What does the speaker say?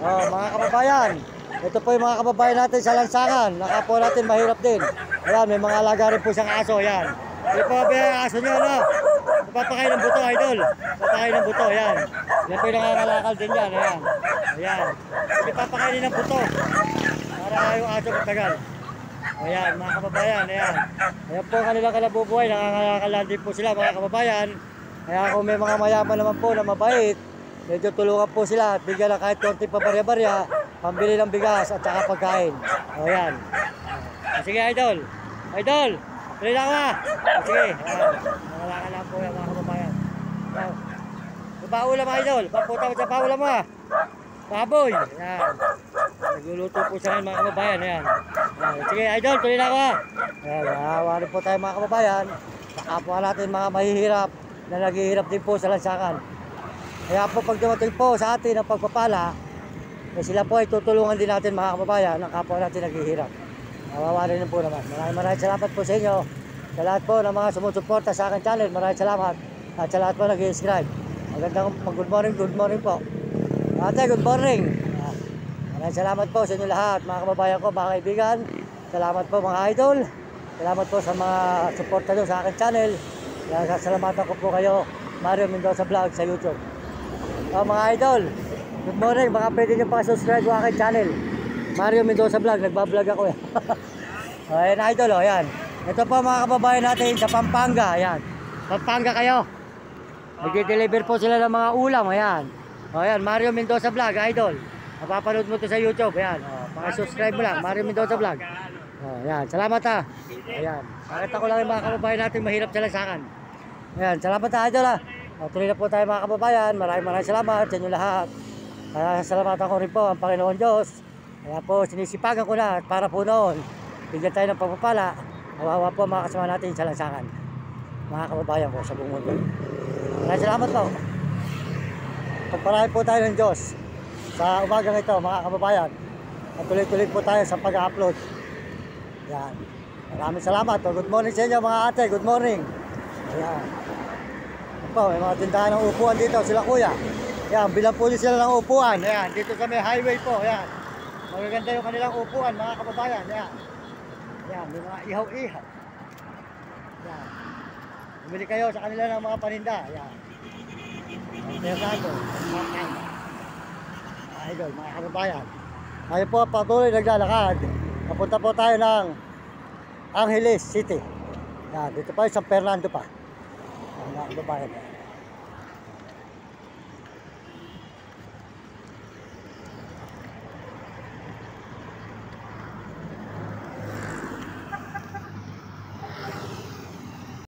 Oh, mga kababayan, ito po yung mga kababayan natin sa lansangan. Nakapo natin mahirap din. Ayan, may mga alaga rin po siyang aso. Ayan. Hindi po ba yung aso nyo, no? Papakain ng buto, idol. Papakain ng buto, ayan. Yan po yung nangangalakal din yan, ayan. Ayan. Hindi papakainin ng buto. Para yung aso magtagal. Ayan, mga kababayan, ayan. Ayan po kanilang kalabubuhay. Nangangalakal din po sila, mga kababayan. Kaya kung may mga mayaman naman po na mabait, medyo tulungan po sila at bigyan na kahit konti pa barya-barya, pambili ng bigas at saka pagkain. O yan. Sige idol. Idol, tuloy na ako ha. Sige, ayan. Nangalakal lang po yan mga kababayan. Paulam idol, papunta mo sa paulam mo ha. Baboy. Ayan. Nagluluto po siya ngayon mga kababayan. Ayan. Ayan. Sige idol, tuloy na ako ha. Ayan, nahawa rin po tayo mga kababayan. Sa kapwa natin mga mahihirap na naghihirap din po sa lansangan. Kaya po pag dumating po sa atin ang pagpapala, eh sila po ay tutulungan din natin mga kababayan ang kapwa natin naghihirap. Nawawarin din po naman. Maraming salamat po sa inyo. Sa lahat po ng mga sumusuporta sa aking channel, maraming salamat. At sa lahat po nag-i-subscribe. Magandang good morning po. Ate, good morning. Maraming salamat po sa inyo lahat, mga kababayan ko, mga kaibigan. Salamat po mga idol. Salamat po sa mga suporta nyo sa aking channel. Kaya salamatan ko po kayo, Mario Mendoza Vlog sa YouTube. Mga idol, good morning. Baka pwede nyo pa-subscribe ko aking channel, Mario Mendoza Vlog. Nagbablog ako eh. Ayan idol, ayan. Ito po mga kababayan natin sa Pampanga. Ayan, Pampanga kayo. Nag-deliver po sila ng mga ulam. Ayan. Ayan, Mario Mendoza Vlog, idol. Mapapanood mo to sa YouTube. Ayan, paki-subscribe mo lang, Mario Mendoza Vlog. Ayan, salamat ha. Ayan, nakita ko lang yung mga kababayan natin mahirap sa lansangan. Ayan, salamat ha idol ha. Tuloy na po tayo mga kababayan. Maraming salamat sa inyo lahat. Salamatan ko rin po ang Panginoon Diyos. Kaya po sinisipagan ko na para po noon bigyan tayo ng pagpapala. Kawawa po mga kasama natin sa lansangan, mga kababayan ko sa buong mundo. Maraming salamat po. Pagpalain po tayo ng Diyos sa umagang ito mga kababayan. At tuloy-tuloy po tayo sa pag-upload. Yan. Maraming salamat. Good morning sa inyo mga ate. Good morning. Ayan. Po, may mga tindahan ng upuan dito, sila kuya. Ayan, bilang pulis sila ng upuan. Ayan, dito sa may highway po. Ayan. Magaganda yung kanilang upuan, mga kababayan. Ayan. Ayan, may mga ihaw-ihaw. Ayan. Bumili kayo sa kanila ng mga paninda. Ayan. Fernando. Idol, mga kababayan. Ngayon po, patuloy naglalakad. Papunta po tayo ng Angeles City. Ayan, dito pa yung San Fernando pa. Mga kababayan.